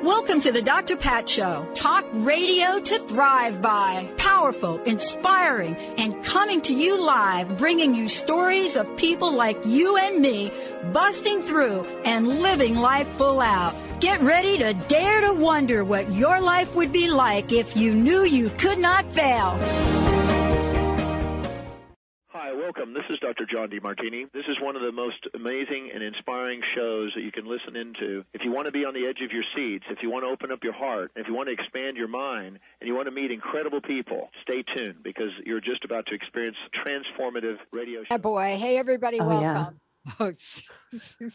Welcome to the Dr. Pat Show. Talk radio to thrive by. Powerful, inspiring, and coming to you live, bringing you stories of people like you and me, busting through and living life full out. Get ready to dare to wonder what your life would be like if you knew you could not fail. Hi, welcome. This is Dr. John DeMartini. This is one of the most amazing and inspiring shows that you can listen into. If you want to be on the edge of your seats, if you want to open up your heart, if you want to expand your mind, and you want to meet incredible people, stay tuned because you're just about to experience transformative radio show. Hey, boy. Hey, everybody. Welcome. Yeah. Oh, Suzanne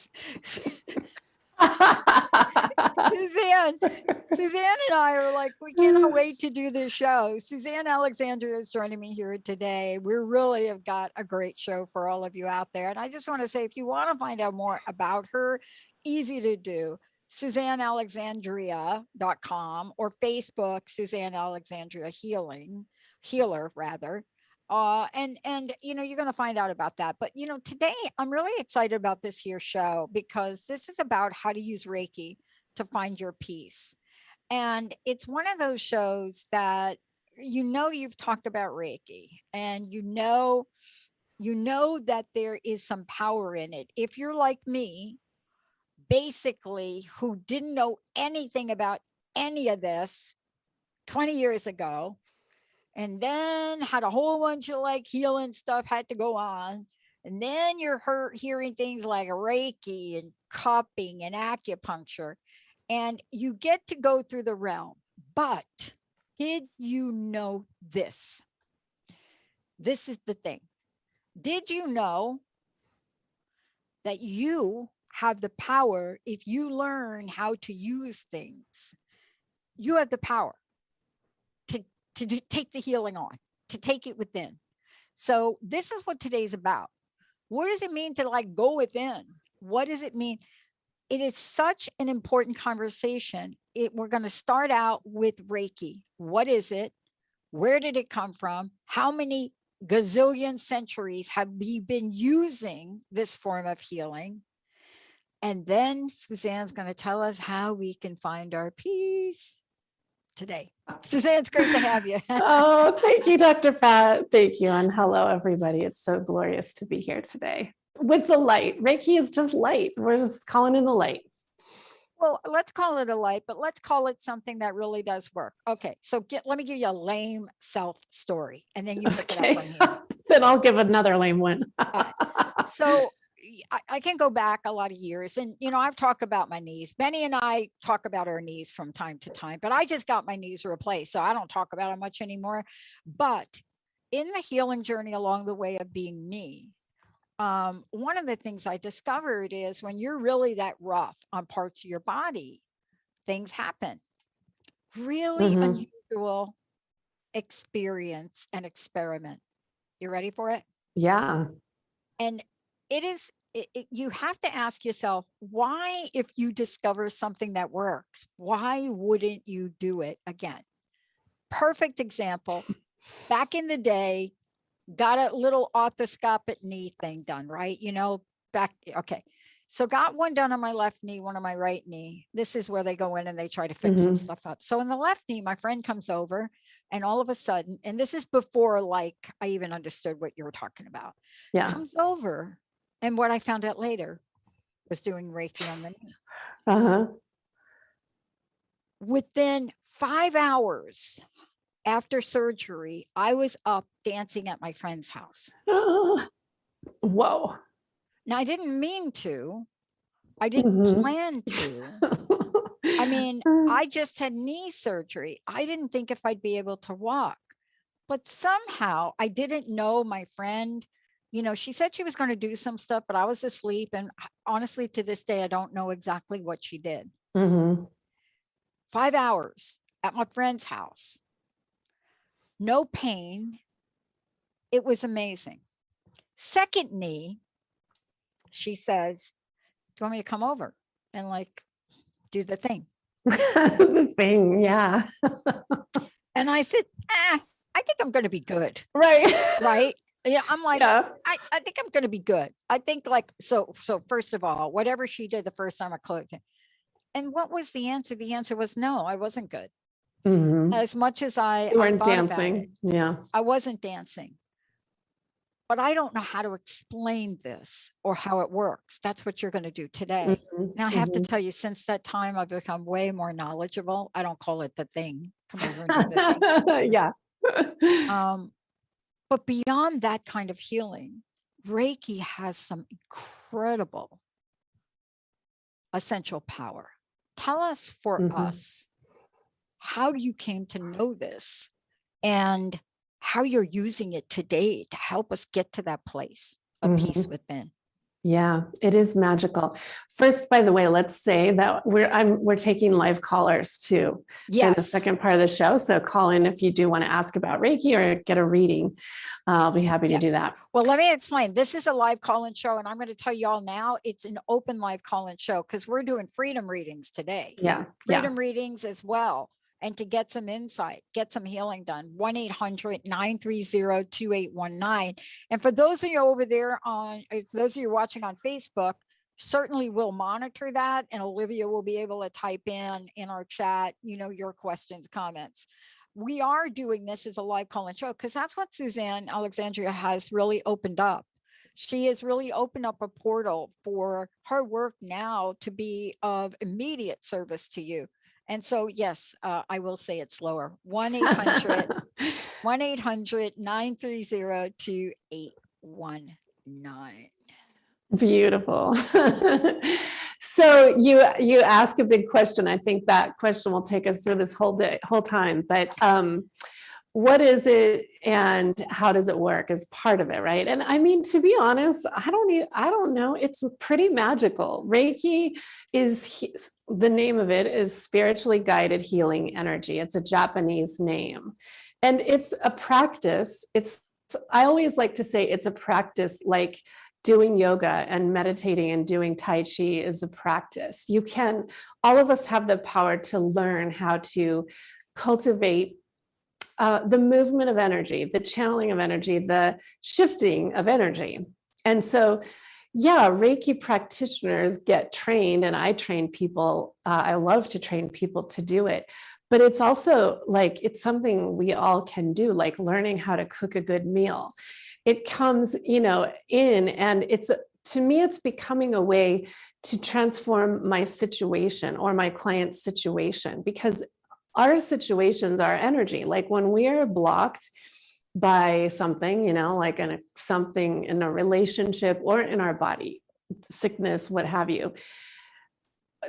and I are like, we cannot wait to do this show. Suzanne Alexandria is joining me here today. We really have got a great show for all of you out there. And I just want to say, if you want to find out more about her, easy to do. SuzanneAlexandria.com or Facebook, Suzanne Alexandria Healer rather. And you know, you're going to find out about that. But, you know, today I'm really excited about this here show because this is about how to use Reiki to find your peace. And it's one of those shows that, you know, you've talked about Reiki and you know that there is some power in it. If you're like me, basically, who didn't know anything about any of this 20 years ago, and then had a whole bunch of like healing stuff had to go on. And then you're hearing things like Reiki and cupping and acupuncture, and you get to go through the realm. But did you know this? This is the thing. Did you know that you have the power, if you learn how to use things, you have the power to take the healing on, to take it within. So this is what today's about. What does it mean to like go within? What does it mean? It is such an important conversation. We're going to start out with Reiki. What is it? Where did it come from? How many gazillion centuries have we been using this form of healing? And then Suzanne's going to tell us how we can find our peace today. Suzanne, it's great to have you. Oh, thank you, Dr. Pat. Thank you. And hello, everybody. It's so glorious to be here today with the light. Reiki is just light. We're just calling in the light. Well, let's call it a light, but let's call it something that really does work. Okay. So let me give you a lame self story and then you pick it up from here. Then I'll give another lame one. So I can go back a lot of years and, you know, I've talked about my knees. Benny and I talk about our knees from time to time, but I just got my knees replaced. So I don't talk about it much anymore. But in the healing journey along the way of being me, one of the things I discovered is when you're really that rough on parts of your body, things happen. Really unusual experience and experiment. You ready for it? Yeah. And you have to ask yourself, why, if you discover something that works, why wouldn't you do it again? Perfect example. Back in the day, got a little arthroscopic knee thing done, right? You know, okay. So got one done on my left knee, one on my right knee. This is where they go in and they try to fix some stuff up. So in the left knee, my friend comes over and all of a sudden, and this is before like I even understood what you were talking about. Yeah. Comes over. And what I found out later was doing Reiki on the knee. Within 5 hours after surgery, I was up dancing at my friend's house. Whoa. Now, I didn't mean to. I didn't plan to. I mean, I just had knee surgery. I didn't think if I'd be able to walk. But somehow I didn't know my friend. You know, she said she was going to do some stuff, but I was asleep. And honestly, to this day, I don't know exactly what she did. 5 hours at my friend's house. No pain. It was amazing. Second knee, she says, do you want me to come over and like do the thing? The thing, yeah. And I said, I think I'm going to be good. Right. Right. Yeah. I'm like, Yeah. I think I'm going to be good. I think like, so first of all, whatever she did the first time I clicked it. And what was the answer? The answer was no, I wasn't good. Mhm. As much as I You weren't thought about it, dancing. Yeah. I wasn't dancing. But I don't know how to explain this or how it works. That's what you're going to do today. Mhm, Now, I have to mhm. tell you, since that time, I've become way more knowledgeable. I don't call it the thing. Come over and do the thing. Yeah. But beyond that kind of healing, Reiki has some incredible essential power. Tell us for Mhm. us how you came to know this and how you're using it today to help us get to that place of peace Mhm. within. Yeah, it is magical. First, by the way, let's say that we're taking live callers too in the Yes. second part of the show. So call in if you do want to ask about Reiki or get a reading. I'll be happy to do that. Well, let me explain. This is a live call-in show, and I'm going to tell you all now, it's an open live call-in show because we're doing freedom readings today. Yeah. Freedom readings as well. And to get some insight, get some healing done, 1-800-930-2819. And for those of you over there those of you watching on Facebook, certainly we'll monitor that. And Olivia will be able to type in our chat, your questions, comments. We are doing this as a live call-in show because that's what Suzanne Alexandria has really opened up. She has really opened up a portal for her work now to be of immediate service to you. And so, yes, I will say it slower. 1-800-930-2819. Beautiful. So you ask a big question. I think that question will take us through this whole time. But what is it and how does it work is part of it, right? And I mean, to be honest, I don't know. It's pretty magical. Reiki the name of it is spiritually guided healing energy. It's a Japanese name, and it's a practice. I always like to say it's a practice like doing yoga and meditating and doing Tai Chi is a practice. All of us have the power to learn how to cultivate the movement of energy, the channeling of energy, the shifting of energy. And so, yeah, Reiki practitioners get trained, and I train people. I love to train people to do it. But it's also like, it's something we all can do, like learning how to cook a good meal. It comes, in, and to me, it's becoming a way to transform my situation or my client's situation, because our situations are energy. Like when we are blocked by something, like something in a relationship or in our body, sickness, what have you,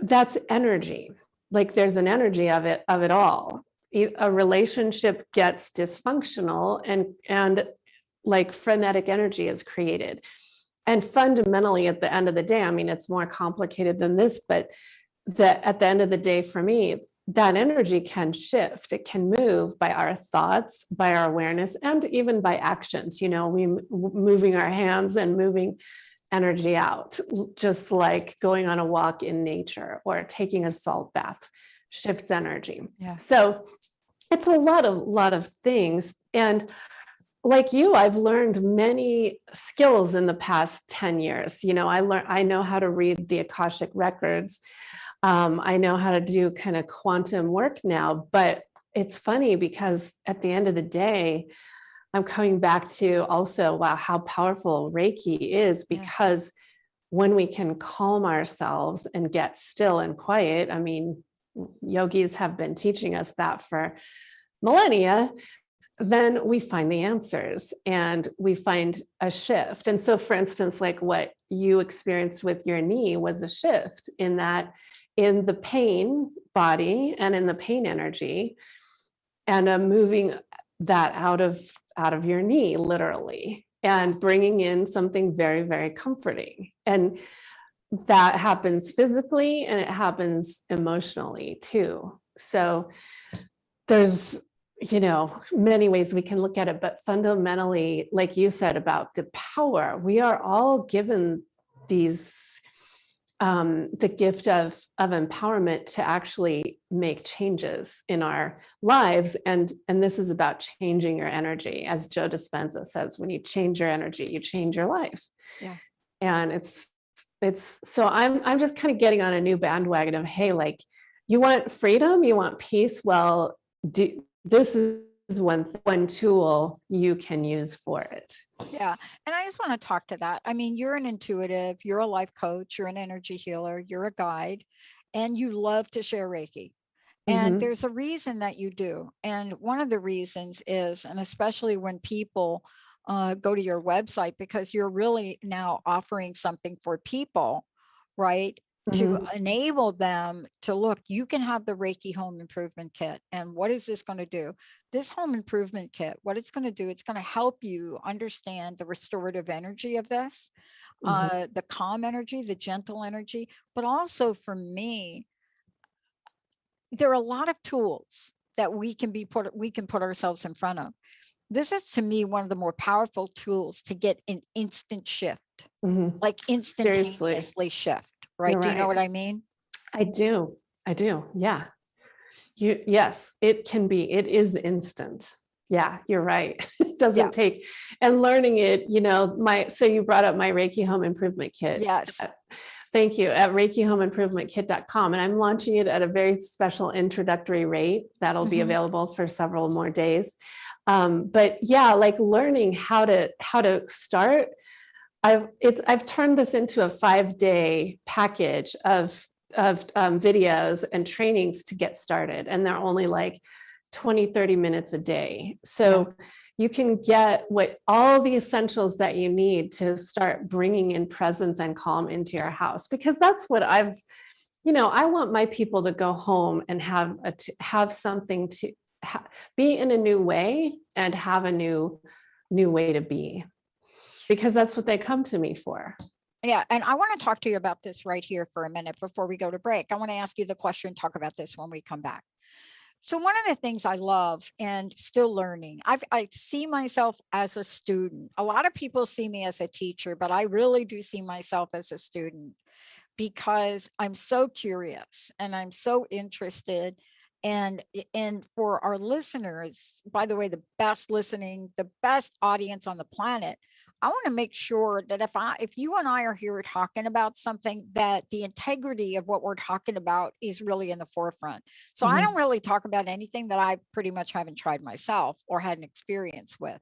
that's energy. Like there's an energy of it all. A relationship gets dysfunctional and like frenetic energy is created. And fundamentally, at the end of the day, I mean, it's more complicated than this, but at the end of the day, for me, that energy can shift. It can move by our thoughts, by our awareness, and even by actions. We moving our hands and moving energy out, just like going on a walk in nature or taking a salt bath shifts energy. Yeah. So it's a lot of things. And like you, I've learned many skills in the past 10 years. I know how to read the Akashic records. I know how to do kind of quantum work now, but it's funny because at the end of the day, I'm coming back to also, wow, how powerful Reiki is, because when we can calm ourselves and get still and quiet, I mean, yogis have been teaching us that for millennia, then we find the answers and we find a shift. And so, for instance, like what you experienced with your knee was a shift in the pain body and in the pain energy, and moving that out of your knee, literally, and bringing in something very, very comforting. And that happens physically and it happens emotionally too. So there's, many ways we can look at it, but fundamentally, like you said about the power, we are all given these the gift of empowerment to actually make changes in our lives. And this is about changing your energy. As Joe Dispenza says, when you change your energy, you change your life. Yeah. And it's so I'm just kind of getting on a new bandwagon of, hey, like, you want freedom, you want peace. Well, this is one tool you can use for it. Yeah. And I just want to talk to that. I mean, you're an intuitive, you're a life coach, you're an energy healer, you're a guide, and you love to share Reiki. And there's a reason that you do. And one of the reasons is, and especially when people go to your website, because you're really now offering something for people, right? To enable them to look, you can have the Reiki home improvement kit. And what is this going to do? This home improvement kit, what it's going to do, it's going to help you understand the restorative energy of this, the calm energy, the gentle energy. But also for me, there are a lot of tools that we can put ourselves in front of. This is, to me, one of the more powerful tools to get an instant shift, like instantaneously shift, right? Do you know what I mean? I do. Yeah. Yes, it can be. It is instant. Yeah, you're right. It doesn't take, and learning it, so you brought up my Reiki home improvement kit. Yes. Thank you, at ReikiHomeImprovementKit.com. And I'm launching it at a very special introductory rate that'll be available for several more days. But yeah, like learning how to start. I've turned this into a 5-day package of videos and trainings to get started. And they're only like 20-30 minutes a day. So you can get all the essentials that you need to start bringing in presence and calm into your house, because that's what I want my people to go home and have something to be in a new way and have a new way to be, because that's what they come to me for. Yeah. And I want to talk to you about this right here for a minute before we go to break. I want to ask you the question, talk about this when we come back. So one of the things I love and still learning, I see myself as a student. A lot of people see me as a teacher, but I really do see myself as a student, because I'm so curious and I'm so interested. And for our listeners, by the way, the best audience on the planet, I want to make sure that if you and I are here talking about something, that the integrity of what we're talking about is really in the forefront. So I don't really talk about anything that I pretty much haven't tried myself or had an experience with.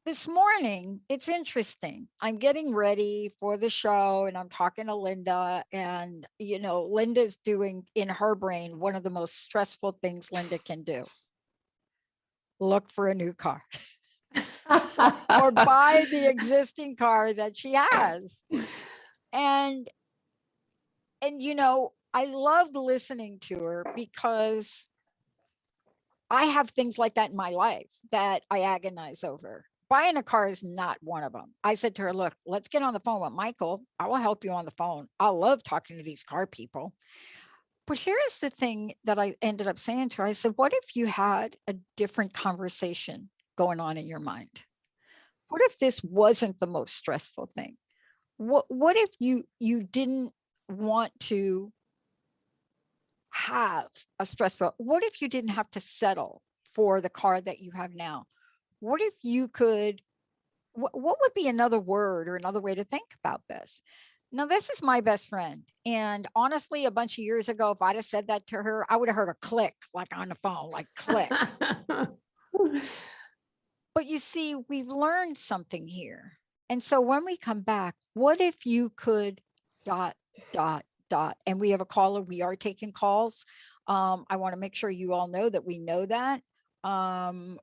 This morning, it's interesting. I'm getting ready for the show and I'm talking to Linda, and Linda's doing in her brain one of the most stressful things Linda can do: look for a new car. Or buy the existing car that she has. And I loved listening to her, because I have things like that in my life that I agonize over. Buying a car is not one of them. I said to her, look, let's get on the phone with Michael. I will help you on the phone. I love talking to these car people. But here's the thing that I ended up saying to her. I said, what if you had a different conversation going on in your mind? What if this wasn't the most stressful thing? What if you didn't want to have a stressful, what if you didn't have to settle for the car that you have now? What if you could, what would be another word or another way to think about this? Now, this is my best friend. And honestly, a bunch of years ago, if I'd have said that to her, I would have heard a click, like on the phone, like click. But you see, we've learned something here. And so when we come back, what if you could ... And we have a caller. We are taking calls. I want to make sure you all know that we know that.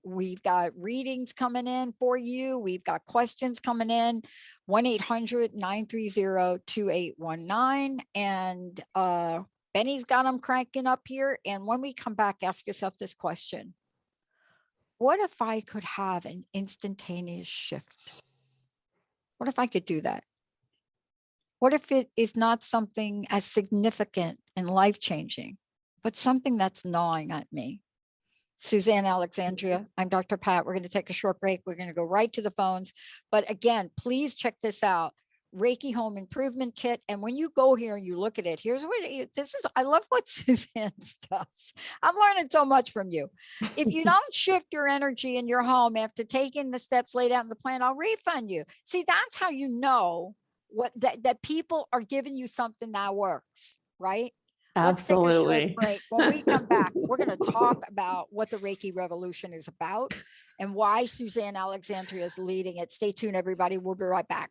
We've got readings coming in for you. We've got questions coming in. 1-800-930-2819. And Benny's got them cranking up here. And when we come back, ask yourself this question: what if I could have an instantaneous shift? What if I could do that? What if it is not something as significant and life-changing, but something that's gnawing at me? Suzanne Alexandria, I'm Dr. Pat. We're going to take a short break. We're going to go right to the phones. But again, please check this out. Reiki Home Improvement Kit. And when you go here and you look at it, here's what I love what Suzanne does. I'm learning so much from you. If you don't shift your energy in your home after taking the steps laid out in the plan, I'll refund you. See, that's how you know that people are giving you something that works, right? Let's take a short Absolutely. break. When we come back, we're going to talk about what the Reiki Revolution is about and why Suzanne Alexandria is leading it. Stay tuned, everybody. We'll be right back.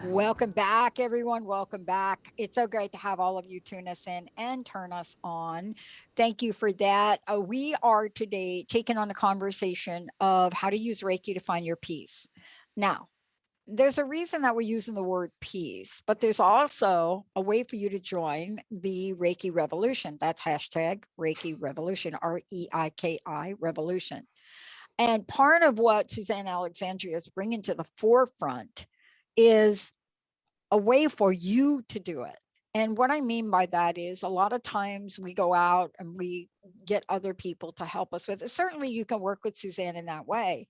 Welcome back, everyone. Welcome back. It's so great to have all of you tune us in and turn us on. Thank you for that. We are today taking on a conversation of how to use Reiki to find your peace. Now, there's a reason that we're using the word peace, but there's also a way for you to join the Reiki Revolution. That's hashtag Reiki Revolution, REIKI Revolution. And part of what Suzanne Alexandria is bringing to the forefront is a way for you to do it. And what I mean by that is a lot of times we go out and we get other people to help us with it. Certainly you can work with Suzanne in that way.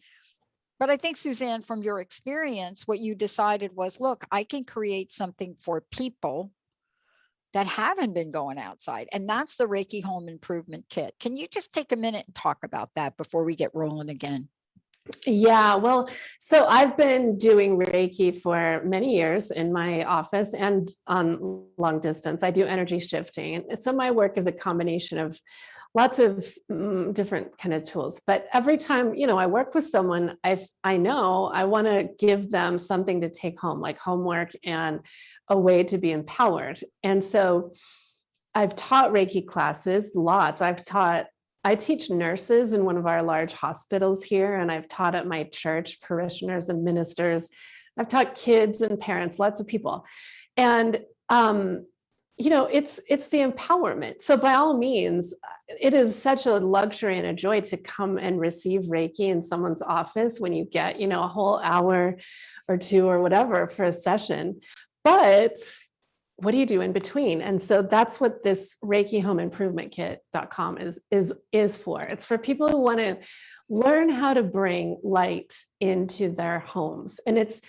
But I think, Suzanne, from your experience, what you decided was, look, I can create something for people that haven't been going outside. And that's the Reiki Home Improvement Kit. Can you just take a minute and talk about that before we get rolling again? Yeah, well, so I've been doing Reiki for many years in my office and on long distance. I do energy shifting. And so my work is a combination of lots of different kind of tools. But every time, I work with someone, I know I want to give them something to take home, like homework and a way to be empowered. And so I've taught Reiki classes, lots. I teach nurses in one of our large hospitals here, and I've taught at my church, parishioners and ministers. I've taught kids and parents, lots of people. And, it's the empowerment. So by all means, it is such a luxury and a joy to come and receive Reiki in someone's office when you get, a whole hour or two or whatever for a session. But what do you do in between? And so that's what this Reiki Home Improvement Kit.com is for. It's for people who want to learn how to bring light into their homes. And it's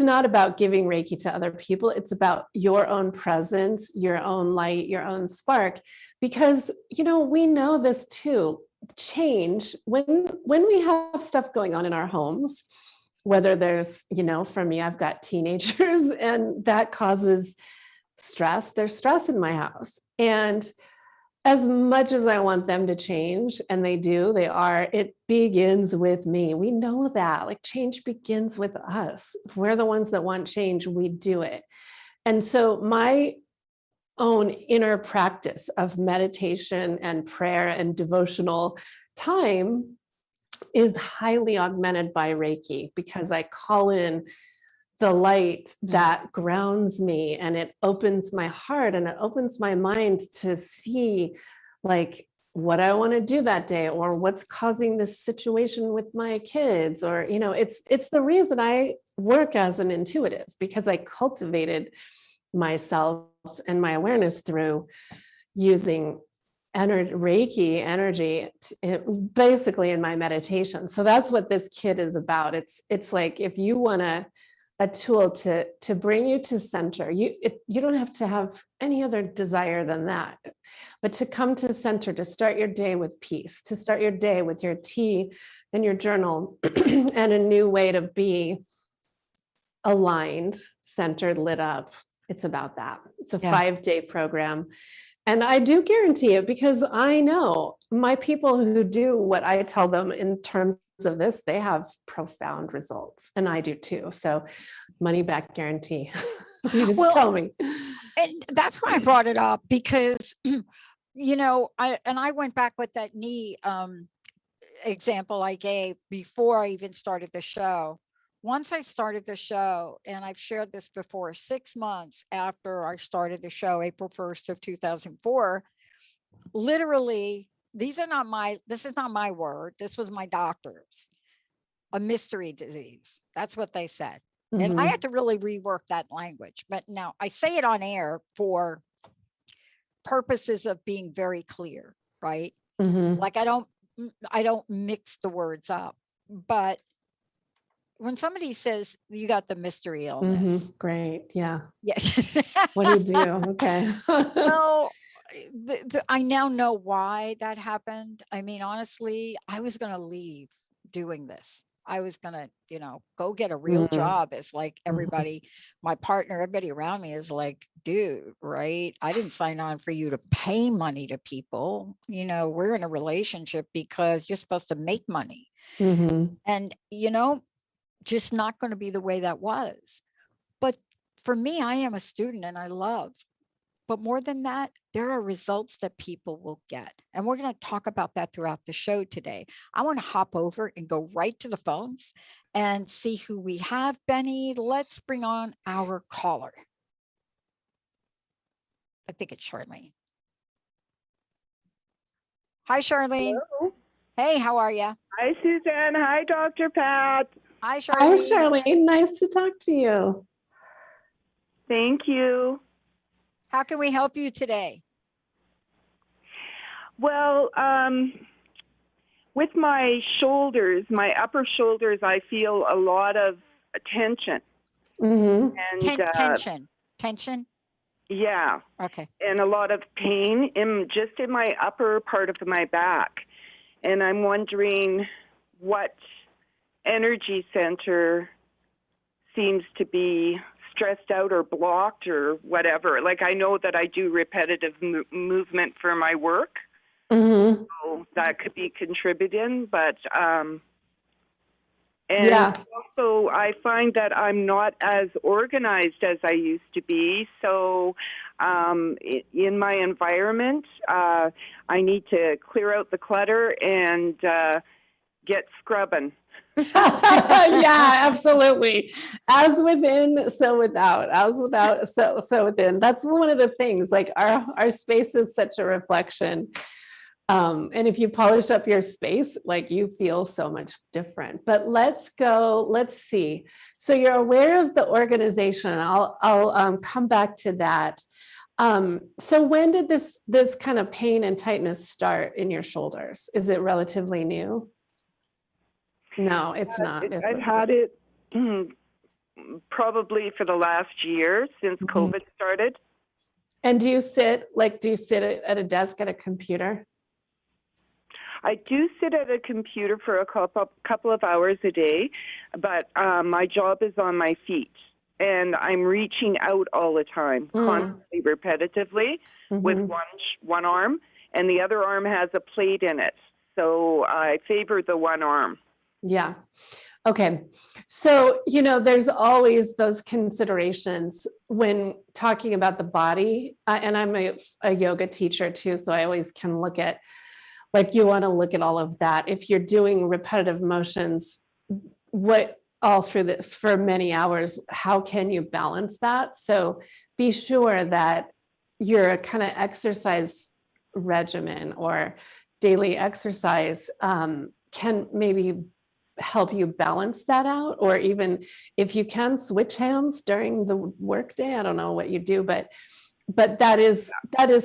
not about giving Reiki to other people. It's about your own presence, your own light, your own spark, because, we know this too. Change, when we have stuff going on in our homes, whether there's, for me, I've got teenagers and that causes stress. There's stress in my house. And as much as I want them to change, and it begins with me. We know that, like, change begins with us. If we're the ones that want change, we do it. And so my own inner practice of meditation and prayer and devotional time is highly augmented by Reiki, because I call in the light that grounds me, and it opens my heart and it opens my mind to see, like, what I want to do that day, or what's causing this situation with my kids, or, it's the reason I work as an intuitive, because I cultivated myself and my awareness through using Reiki energy basically in my meditation. So that's what this kit is about. It's like, if you want a tool to bring you to center. You don't have to have any other desire than that, but to come to center, to start your day with peace, to start your day with your tea and your journal and a new way to be aligned, centered, lit up. It's about that. It's a 5-day program. And I do guarantee it, because I know my people who do what I tell them in terms of this, they have profound results, and I do too. So money back guarantee. You just tell me. And that's why I brought it up, because I went back with that knee example I gave before I even started the show. Once I started the show, and I've shared this before, 6 months after I started the show, April 1st of 2004, literally, this is not my word. This was my doctor's, a mystery disease. That's what they said. Mm-hmm. And I had to really rework that language. But now I say it on air for purposes of being very clear, right? Mm-hmm. Like, I don't mix the words up, but when somebody says you got the mystery illness, Great. Yeah. yes. What do you do? Okay. Well, I now know why that happened. I mean, honestly, I was going to leave doing this. I was going to, go get a real job. It's like everybody, my partner, everybody around me is like, dude, right? I didn't sign on for you to pay money to people. We're in a relationship because you're supposed to make money. And, just not going to be the way that was. But for me, I am a student and I love. But more than that, there are results that people will get. And we're going to talk about that throughout the show today. I want to hop over and go right to the phones and see who we have. Benny, let's bring on our caller. I think it's Charlene. Hi, Charlene. Hello. Hey, how are you? Hi, Suzanne. Hi, Dr. Pat. Hi, Charlene. Hi, Charlene. Nice to talk to you. Thank you. How can we help you today? Well, with my shoulders, my upper shoulders, I feel a lot of tension. And Tension? Yeah. Okay. And a lot of pain just in my upper part of my back. And I'm wondering what energy center seems to be stressed out or blocked or whatever. Like, I know that I do repetitive movement for my work, so that could be contributing. But also I find that I'm not as organized as I used to be. So in my environment, I need to clear out the clutter and get scrubbing. Yeah, absolutely. As within, so without. As without, so within. That's one of the things. Like our space is such a reflection. And if you polish up your space, like you feel so much different. But let's see. So you're aware of the organization. I'll come back to that. So when did this kind of pain and tightness start in your shoulders? Is it relatively new? No, it's not. I've had it probably for the last year since COVID started. And do you sit at a desk at a computer? I do sit at a computer for a couple of hours a day, but my job is on my feet. And I'm reaching out all the time, constantly, repetitively, with one arm, and the other arm has a plate in it. So I favor the one arm. Yeah. Okay. So, there's always those considerations when talking about the body. And I'm a yoga teacher too. So I always can look at, you want to look at all of that. If you're doing repetitive motions, for many hours, how can you balance that? So be sure that your kind of exercise regimen or daily exercise can maybe help you balance that out, or even if you can switch hands during the workday. I don't know what you do, but that is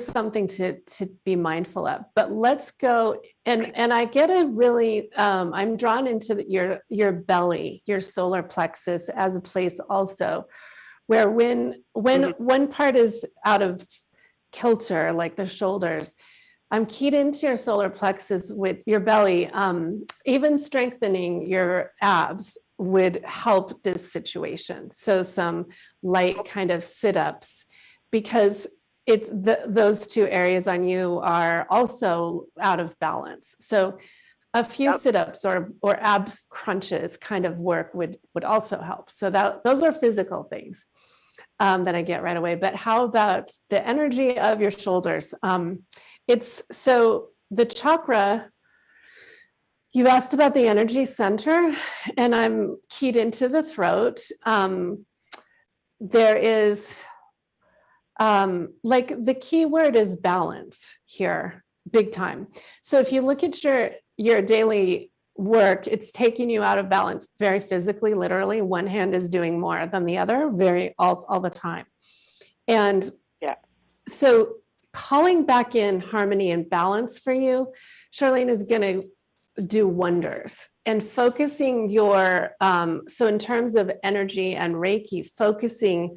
something to be mindful of. But let's go and I get a really I'm drawn into your belly, your solar plexus, as a place also where when one part is out of kilter, like the shoulders, I'm keyed into your solar plexus with your belly. Even strengthening your abs would help this situation. So some light kind of sit-ups, because those two areas on you are also out of balance. So a few sit-ups or abs crunches kind of work would also help. So those are physical things that I get right away. But how about the energy of your shoulders? It's so the chakra, you asked about the energy center, and I'm keyed into the throat. There is the key word is balance here, big time. So if you look at your daily work, it's taking you out of balance very physically, literally. One hand is doing more than the other, all the time. And so calling back in harmony and balance for you, Charlene, is going to do wonders. And focusing your, so in terms of energy and Reiki, focusing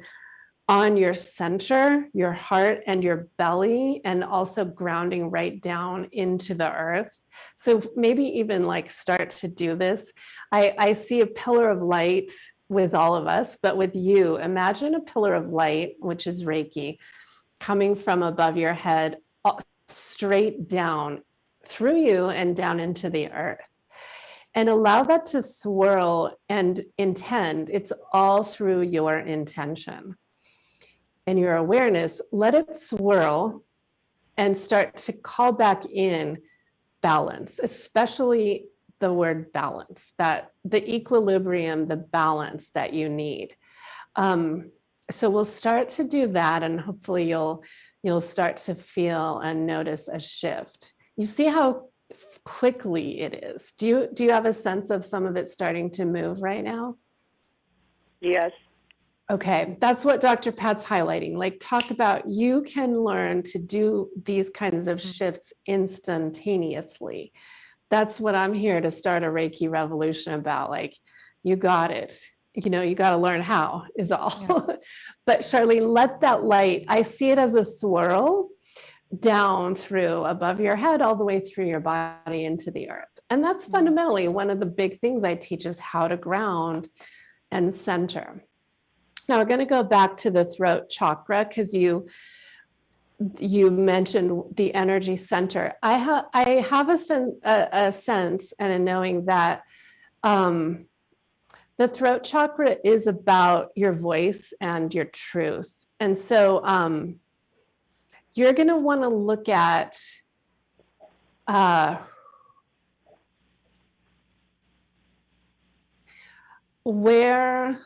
on your center, your heart and your belly, and also grounding right down into the earth. So maybe even like start to do this. I see a pillar of light with all of us, but with you, imagine a pillar of light, which is Reiki, coming from above your head, straight down through you and down into the earth. And allow that to swirl and intend. It's all through your intention and your awareness. Let it swirl and start to call back in balance, especially the word balance, that the equilibrium, the balance that you need. So we'll start to do that, and hopefully you'll start to feel and notice a shift. You see how quickly it is. Do you have a sense of some of it starting to move right now? Yes. Okay, that's what Dr. Pat's highlighting. Like, talk about, you can learn to do these kinds of shifts instantaneously. That's what I'm here to start a Reiki revolution about. Like, you got it. You know, you got to learn how is all. Yeah. But Charlene, let that light, I see it as a swirl down through above your head, all the way through your body into the earth. And that's fundamentally one of the big things I teach, is how to ground and center. Now we're going to go back to the throat chakra, because you mentioned the energy center. I have a sense and a knowing that the throat chakra is about your voice and your truth. And so you're going to want to look at where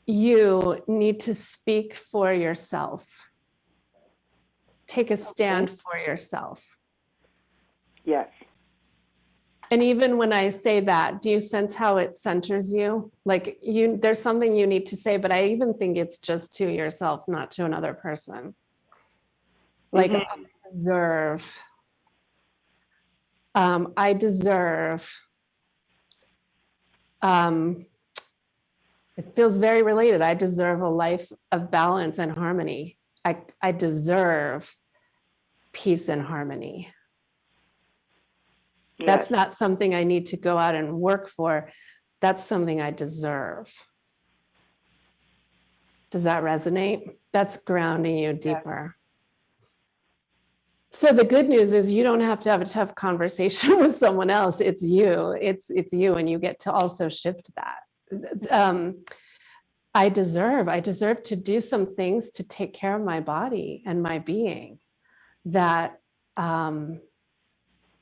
you need to speak for yourself. Take a stand for yourself. Yes. And even when I say that, do you sense how it centers you? Like, there's something you need to say, but I even think it's just to yourself, not to another person. Like, I deserve. It feels very related. I deserve a life of balance and harmony. I deserve peace and harmony. Yes. That's not something I need to go out and work for. That's something I deserve. Does that resonate? That's grounding you deeper. So the good news is you don't have to have a tough conversation with someone else. It's you. It's you, and you get to also shift that. I deserve to do some things to take care of my body and my being that that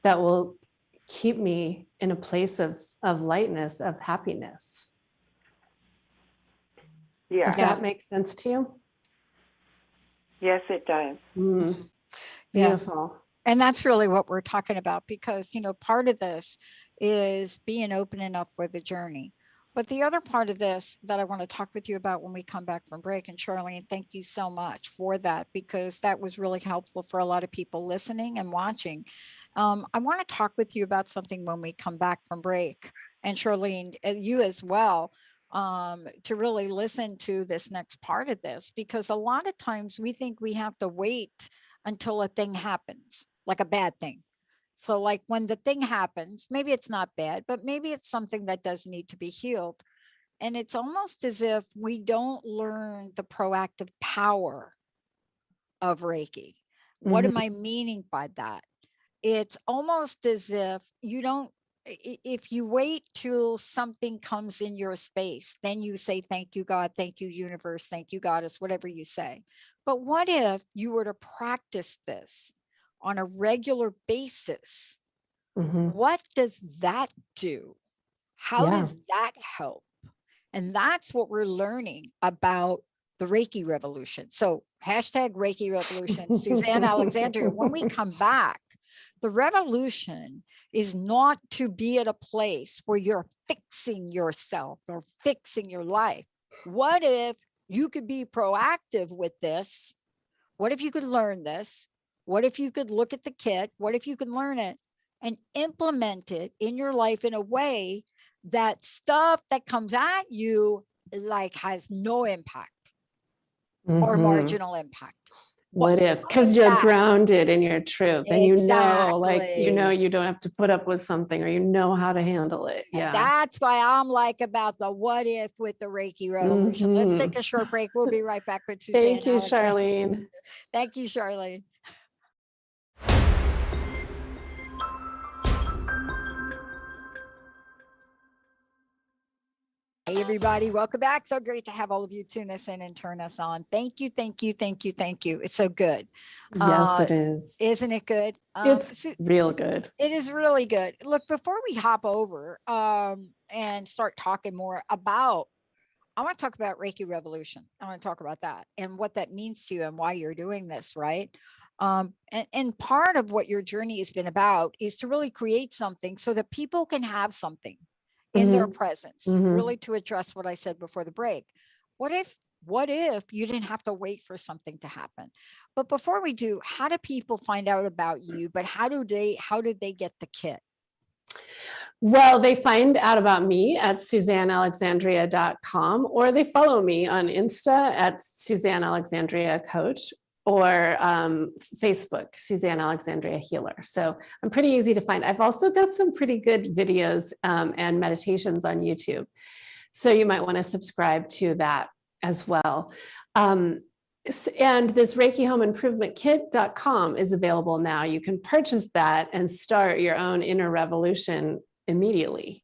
will keep me in a place of lightness, of happiness. Yeah. Does that make sense to you? Yes, it does. Beautiful. Yeah. And that's really what we're talking about, because, you know, part of this is being open enough for the journey. But the other part of this that I want to talk with you about when we come back from break, and Charlene, thank you so much for that, because that was really helpful for a lot of people listening and watching. I want to talk with you about something when we come back from break, and Charlene, you as well, to really listen to this next part of this, because a lot of times we think we have to wait until a thing happens, like a bad thing. So like when the thing happens, maybe it's not bad, but maybe it's something that does need to be healed. And it's almost as if we don't learn the proactive power of Reiki. What am I meaning by that? It's almost as if if you wait till something comes in your space, then you say, thank you, God, thank you, universe, thank you, goddess, whatever you say. But what if you were to practice this on a regular basis? What does that do? How does that help? And that's what we're learning about the Reiki revolution. So hashtag Reiki revolution, Suzanne Alexandria. When we come back, the revolution is not to be at a place where you're fixing yourself or fixing your life. What if you could be proactive with this? What if you could learn this? What if you could look at the kit? What if you could learn it and implement it in your life in a way that stuff that comes at you like has no impact or marginal impact. What if? What Because if you're that? grounded in your truth, and you know, like, you know, Exactly. you don't have to put up with something, or you know how to handle it. And Yeah. that's why I'm like about the what if with the Reiki revolution. Let's take a short break. We'll be right back with Suzanne Thank you, Alexandria. Charlene. Thank you, Charlene. Hey, everybody. Welcome back. So great to have all of you tune us in and turn us on. Thank you. Thank you. Thank you. Thank you. It's so good. Yes, it is. Isn't it good? It's real good. It is really good. Look, before we hop over and start talking more about, I want to talk about Reiki Revolution. I want to talk about that and what that means to you and why you're doing this, right? And part of what your journey has been about is to really create something so that people can have something in their presence, really to address what I said before the break. What if you didn't have to wait for something to happen? But before we do, how do people find out about you? But how did they get the kit? Well, they find out about me at SuzanneAlexandria.com, or they follow me on Insta at Suzanne Alexandria Coach, or Facebook, Suzanne Alexandria Healer. So I'm pretty easy to find. I've also got some pretty good videos and meditations on YouTube. So you might want to subscribe to that as well. And this Reiki Home Improvement Kit.com is available now. You can purchase that and start your own inner revolution immediately.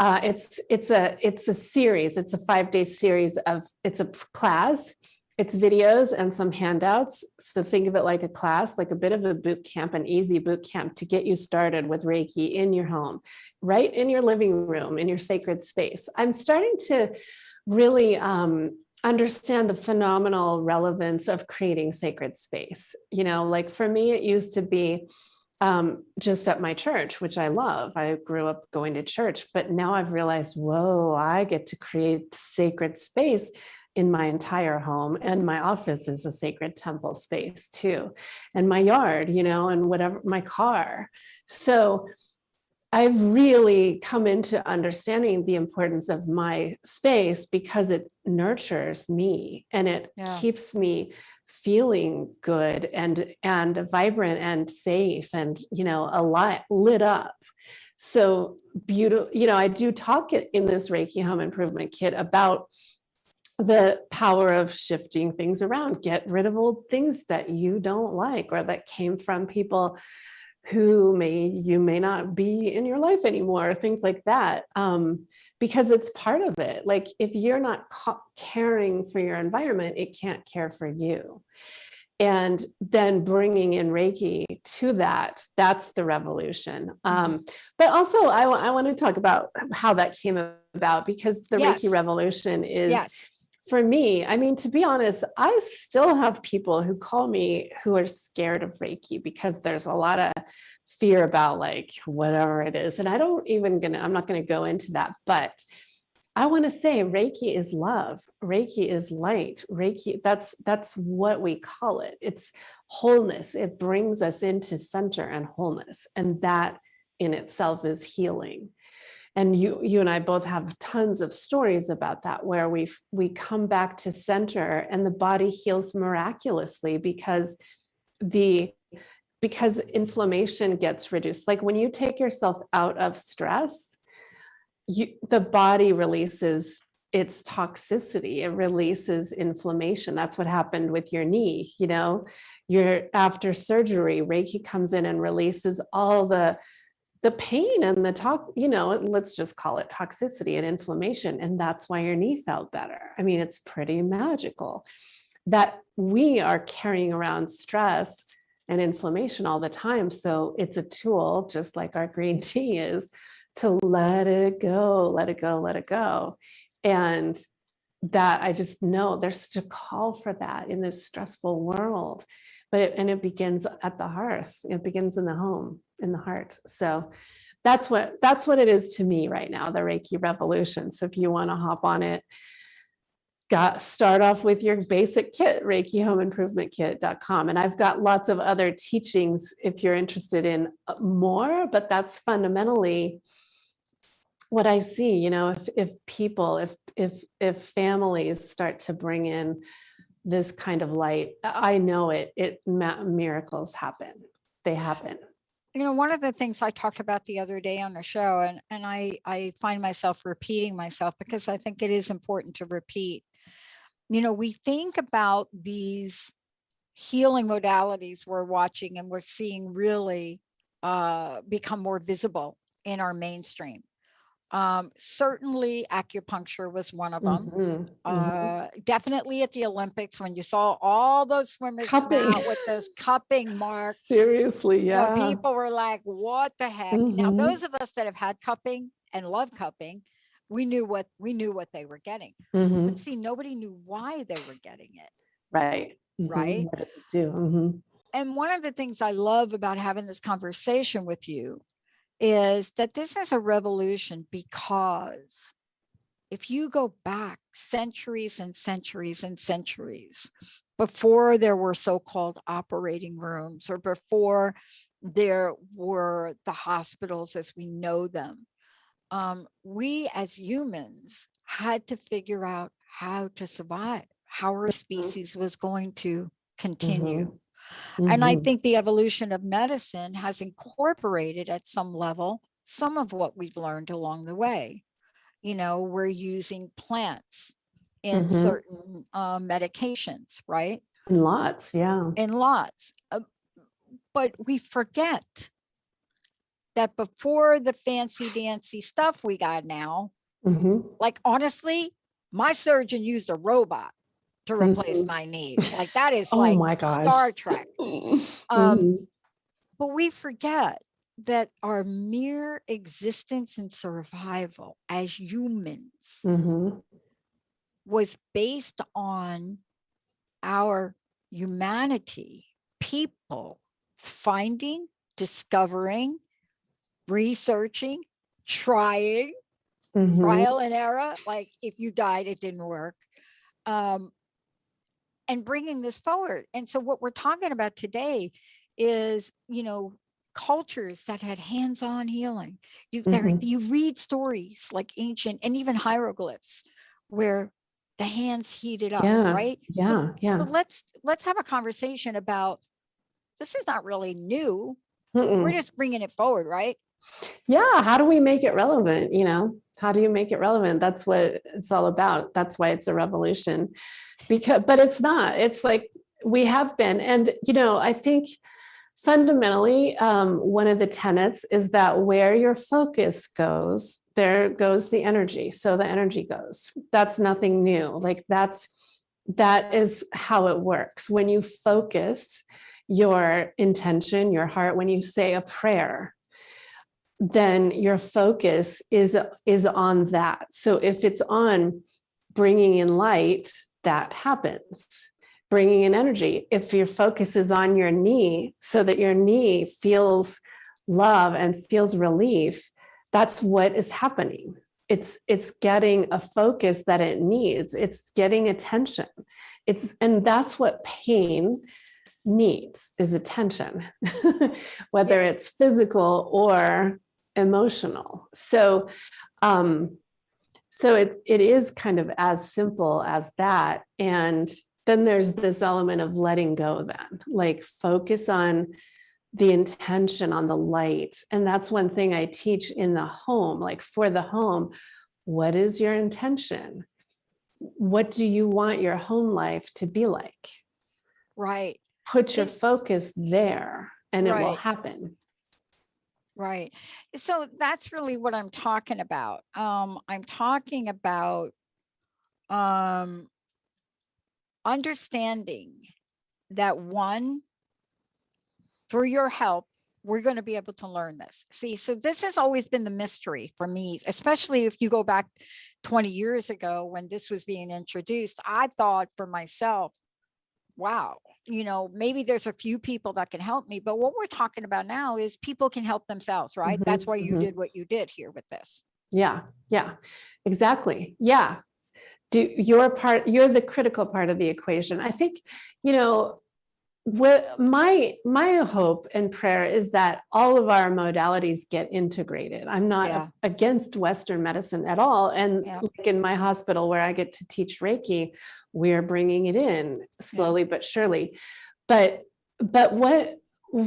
It's a series. It's a 5-day series it's a class. It's videos and some handouts. So think of it like a class, like a bit of a boot camp, an easy boot camp to get you started with Reiki in your home, right in your living room, in your sacred space. I'm starting to really understand the phenomenal relevance of creating sacred space. You know, like for me, it used to be just at my church, which I love. I grew up going to church, but now I've realized, whoa, I get to create sacred space in my entire home, and my office is a sacred temple space too, and my yard, you know, and whatever, my car. So I've really come into understanding the importance of my space because it nurtures me and it keeps me feeling good and vibrant and safe and, you know, a lot lit up. So beautiful. You know, I do talk in this Reiki Home Improvement Kit about the power of shifting things around, get rid of old things that you don't like or that came from people who you may not be in your life anymore, things like that, because it's part of it. Like if you're not caring for your environment, it can't care for you. And then bringing in Reiki to that's the revolution. But also I want to talk about how that came about, because the Reiki revolution is, for me, I mean, to be honest, I still have people who call me who are scared of Reiki because there's a lot of fear about like whatever it is. And I'm not going to go into that, but I want to say Reiki is love. Reiki is light. Reiki, that's what we call it. It's wholeness. It brings us into center and wholeness. And that in itself is healing. And you and I both have tons of stories about that, where we come back to center and the body heals miraculously because inflammation gets reduced. Like when you take yourself out of stress, the body releases its toxicity. It releases inflammation. That's what happened with your knee. You know, after surgery, Reiki comes in and releases all the pain and let's just call it toxicity and inflammation. And that's why your knee felt better. I mean, it's pretty magical that we are carrying around stress and inflammation all the time. So it's a tool, just like our green tea is, to let it go, let it go, let it go. And that I just know there's such a call for that in this stressful world. But it begins at the hearth. It begins in the home, in the heart. So that's what it is to me right now, the Reiki revolution. So if you want to hop on it, start off with your basic kit, ReikiHomeImprovementKit.com. And I've got lots of other teachings if you're interested in more, but that's fundamentally what I see. You know, if people, if families start to bring in this kind of light, I know miracles happen. They happen. You know, one of the things I talked about the other day on the show, and I find myself repeating myself because I think it is important to repeat. You know, we think about these healing modalities we're watching and we're seeing really become more visible in our mainstream. Certainly acupuncture was one of them. Definitely at the Olympics when you saw all those swimmers come out with those cupping marks. Seriously, yeah. You know, people were like, what the heck? Now, those of us that have had cupping and love cupping, we knew what they were getting. But see, nobody knew why they were getting it. Right. Right. What does it do? And one of the things I love about having this conversation with you is that this is a revolution, because if you go back centuries and centuries and centuries before there were so-called operating rooms, or before there were the hospitals as we know them, we as humans had to figure out how to survive, how our species was going to continue. And I think the evolution of medicine has incorporated at some level some of what we've learned along the way. You know, we're using plants in certain medications, right? In lots, yeah. In lots. But we forget that before the fancy dancy stuff we got now, like honestly, my surgeon used a robot to replace my knees. Like that is like my gosh. Star Trek. But we forget that our mere existence and survival as humans was based on our humanity, people finding, discovering, researching, trying, trial and error. Like if you died, it didn't work. And bringing this forward. And so what we're talking about today is, you know, cultures that had hands-on healing. You read stories like ancient and even hieroglyphs where the hands heated up, right? So let's have a conversation about, this is not really new. We're just bringing it forward, right? Yeah. How do we make it relevant? You know, how do you make it relevant? That's what it's all about. That's why it's a revolution. But it's not. It's like we have been. And, you know, I think fundamentally, one of the tenets is that where your focus goes, there goes the energy. So the energy goes. That's nothing new. Like that is how it works. When you focus your intention, your heart, when you say a prayer, then your focus is on that. So if it's on bringing in light, that happens. Bringing in energy. If your focus is on your knee, so that your knee feels love and feels relief, that's what is happening. It's getting a focus that it needs. It's getting attention. And that's what pain needs, is attention, whether it's physical or emotional. So it is kind of as simple as that. And then there's this element of letting go, then, like focus on the intention, on the light. And that's one thing I teach in the home, like for the home, what is your intention? What do you want your home life to be like? Right. Put your focus there and it will happen. Right. So that's really what I'm talking about. I'm talking about understanding that, one, through your help, we're going to be able to learn this. See, so this has always been the mystery for me, especially if you go back 20 years ago when this was being introduced. I thought for myself, wow, you know, maybe there's a few people that can help me, but what we're talking about now is people can help themselves, right? That's why you did what you did here with this. Yeah, exactly. Yeah. do your part. You're the critical part of the equation. I think, you know, what my hope and prayer is that all of our modalities get integrated. I'm not against Western medicine at all. And like in my hospital where I get to teach Reiki, we're bringing it in slowly but surely. But what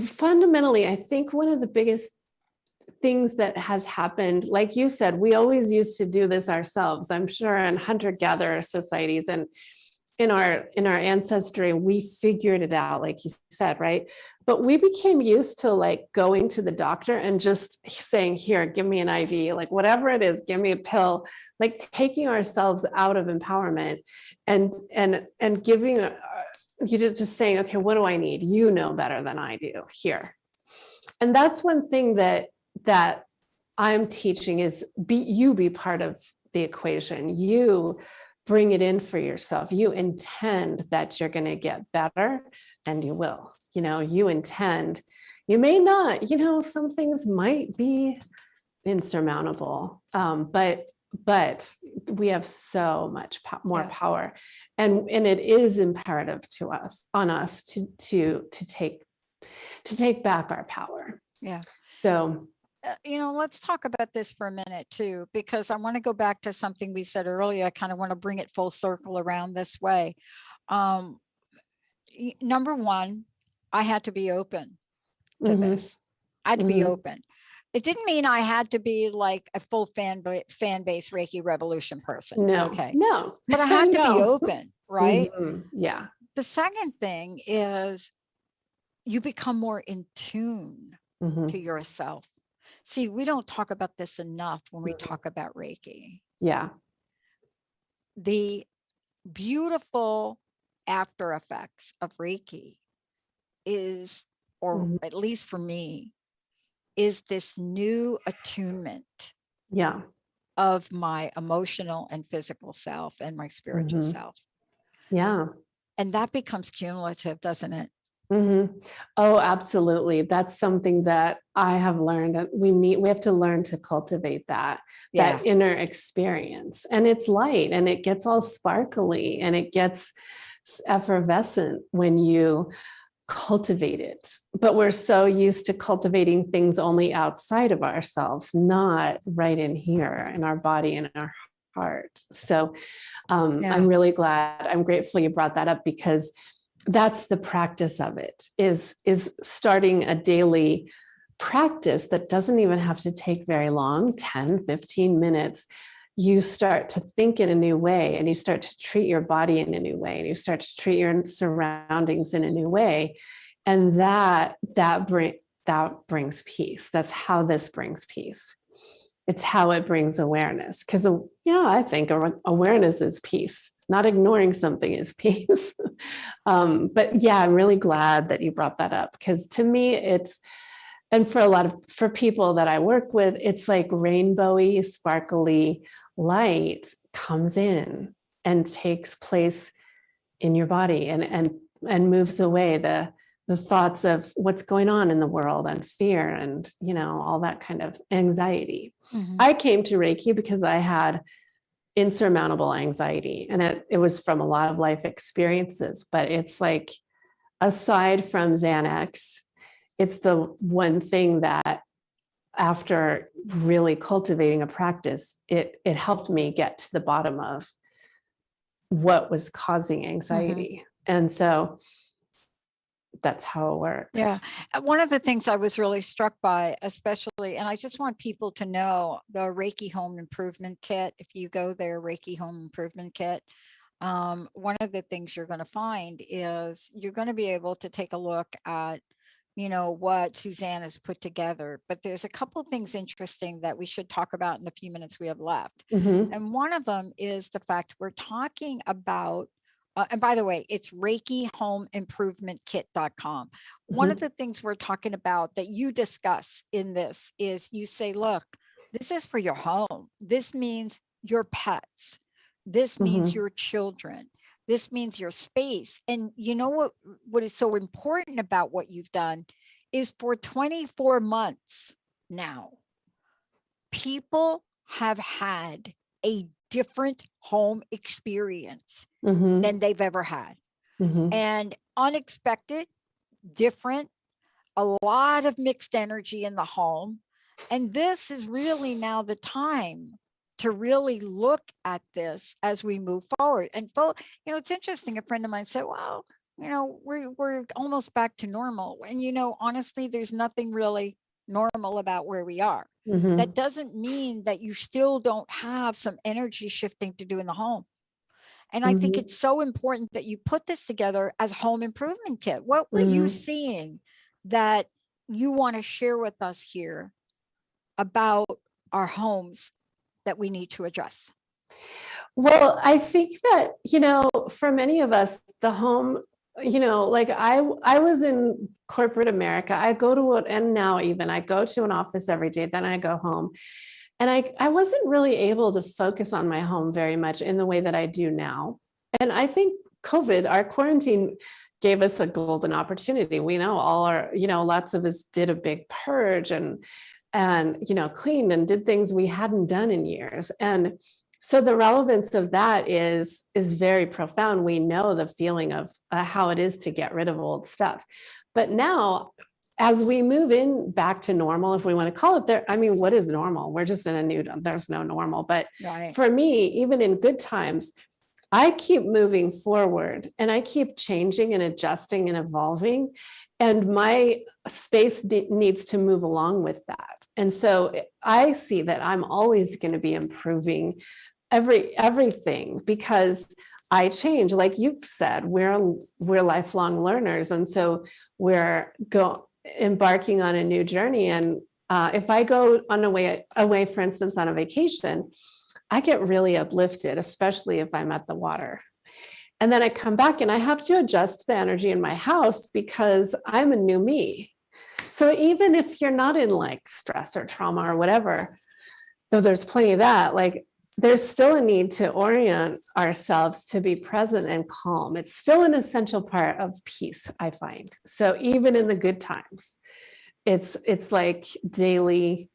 fundamentally, I think one of the biggest things that has happened, like you said, we always used to do this ourselves. I'm sure in hunter-gatherer societies and in our ancestry, we figured it out, like you said, right? But we became used to like going to the doctor and just saying, here, give me an IV, like whatever it is, give me a pill, like taking ourselves out of empowerment and giving you just saying, okay, what do I need? You know better than I do here. And that's one thing that I'm teaching is be part of the equation. You bring it in for yourself. You intend that you're going to get better, and you will. You know, you intend. You may not, you know, some things might be insurmountable, but we have so much more power, and it is imperative on us to take back our power. Yeah. So, you know, let's talk about this for a minute too, because I want to go back to something we said earlier. I kind of want to bring it full circle around this way. Number one, I had to be open to this. I had to be open. It didn't mean I had to be like a full fan base Reiki Revolution person. No, okay. No. But I had to be open, right? Yeah. The second thing is you become more in tune to yourself. See, we don't talk about this enough when we talk about Reiki. Yeah. The beautiful after effects of Reiki is, or at least for me, is this new attunement of my emotional and physical self and my spiritual self. Yeah. And that becomes cumulative, doesn't it? Oh, absolutely. That's something that I have learned. We have to learn to cultivate that inner experience. And it's light and it gets all sparkly and it gets effervescent when you cultivate it. But we're so used to cultivating things only outside of ourselves, not right in here in our body and in our heart. So I'm really glad, I'm grateful you brought that up, because that's the practice of it, is starting a daily practice that doesn't even have to take very long, 10, 15 minutes. You start to think in a new way, and you start to treat your body in a new way, and you start to treat your surroundings in a new way. And that brings peace. That's how this brings peace. It's how it brings awareness. Because I think awareness is peace. Not ignoring something is peace. But yeah, I'm really glad that you brought that up, because to me and for people that I work with, it's like rainbowy, sparkly light comes in and takes place in your body and moves away the thoughts of what's going on in the world and fear and, all that kind of anxiety. I came to Reiki because I had insurmountable anxiety, and it was from a lot of life experiences, but it's like, aside from Xanax, it's the one thing that after really cultivating a practice, it helped me get to the bottom of what was causing anxiety. And so that's how it works. Yeah. One of the things I was really struck by, especially, and I just want people to know, the Reiki Home Improvement Kit, if you go there, Reiki Home Improvement Kit, one of the things you're going to find is you're going to be able to take a look at, what Suzanne has put together. But there's a couple of things interesting that we should talk about in the few minutes we have left. And one of them is the fact we're talking about, and by the way, it's ReikiHomeImprovementKit.com. One of the things we're talking about that you discuss in this is you say, look, this is for your home. This means your pets. This means your children. This means your space. And you know what is so important about what you've done is for 24 months now, people have had a different home experience Mm-hmm. than they've ever had. Mm-hmm. And unexpected, different, a lot of mixed energy in the home. And this is really now the time to really look at this as we move forward. And it's interesting. A friend of mine said, well, we're almost back to normal. And, honestly, there's nothing really normal about where we are. Mm-hmm. That doesn't mean that you still don't have some energy shifting to do in the home. And I think it's so important that you put this together as a home improvement kit. What were you seeing that you want to share with us here about our homes that we need to address? Well, I think that, for many of us, the home, like I was in corporate America. I go to and now even I go to an office every day, then I go home. And I wasn't really able to focus on my home very much in the way that I do now. And I think COVID, our quarantine, gave us a golden opportunity. We know lots of us did a big purge and cleaned and did things we hadn't done in years. And so the relevance of that is very profound. We know the feeling of how it is to get rid of old stuff. But now, as we move in back to normal, if we want to call it there, what is normal? We're just in there's no normal. But for me, even in good times, I keep moving forward and I keep changing and adjusting and evolving. And my space needs to move along with that. And so I see that I'm always going to be improving everything because I change. Like you've said, we're lifelong learners. And so we're embarking on a new journey. And if I go on away, for instance, on a vacation, I get really uplifted, especially if I'm at the water. And then I come back and I have to adjust the energy in my house because I'm a new me. So even if you're not in like stress or trauma or whatever, though there's plenty of that, like there's still a need to orient ourselves to be present and calm. It's still an essential part of peace, I find. So even in the good times, it's like daily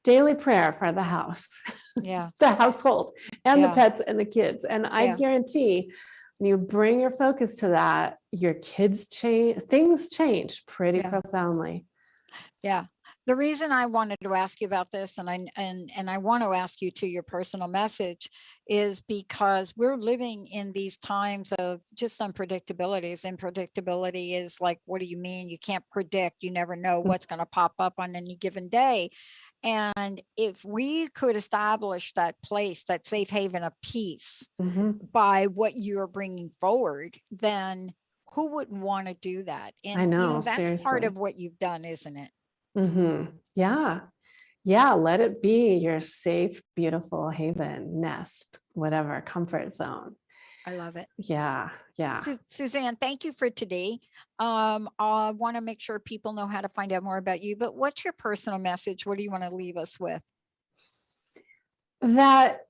prayer for the house, the household and the pets and the kids. And I guarantee when you bring your focus to that, your kids change, things change pretty profoundly. Yeah. The reason I wanted to ask you about this, and I want to ask you to your personal message, is because we're living in these times of just unpredictabilities. Unpredictability is like, what do you mean? You can't predict. You never know what's going to pop up on any given day. And if we could establish that place, that safe haven of peace by what you're bringing forward, then who wouldn't want to do that? And I know, that's seriously. part of what you've done, isn't it? Yeah. Let it be your safe, beautiful haven, nest, whatever, comfort zone. I love it. Yeah. Suzanne, thank you for today. I want to make sure people know how to find out more about you, but what's your personal message? What do you want to leave us with? That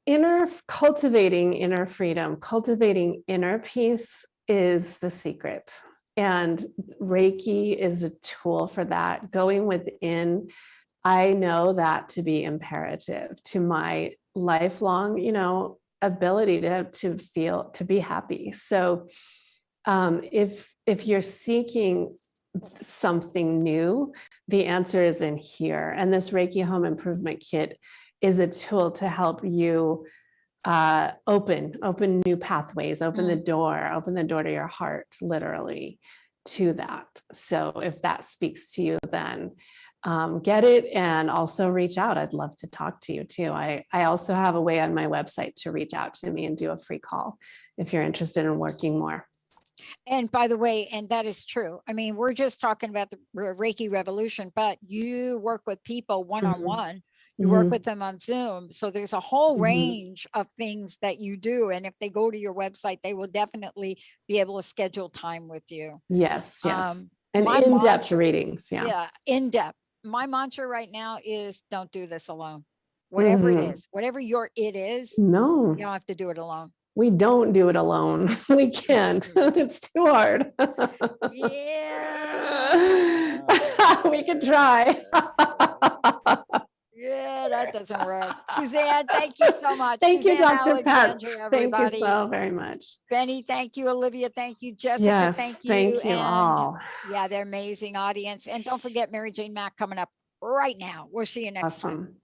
cultivating inner freedom, cultivating inner peace is the secret. And Reiki is a tool for that. Going within, I know that to be imperative to my lifelong, ability to be happy. So if you're seeking something new, the answer is in here. And this Reiki Home Improvement Kit is a tool to help you open new pathways, open the door to your heart, literally, to that. So if that speaks to you, then get it and also reach out. I'd love to talk to you too. I also have a way on my website to reach out to me and do a free call if you're interested in working more. And by the way, and that is true. I mean, we're just talking about the Reiki revolution, but you work with people one-on-one. You work with them on Zoom. So there's a whole range of things that you do. And if they go to your website, they will definitely be able to schedule time with you. Yes. And in-depth readings. Yeah, in-depth. My mantra right now is don't do this alone. Whatever it is, whatever your it is, no, you don't have to do it alone. We don't do it alone. We can't. It's too hard. Yeah. We can try. Yeah, that doesn't work. Suzanne, thank you so much. Thank you, Suzanne Dr. Pat. Alexandria, Thank you everybody. so very much. Benny, thank you. Olivia, thank you. Jessica, Yes, thank you. thank you And all. yeah, they're amazing audience. And don't forget Mary Jane Mack coming up right now. We'll see you next time. Awesome.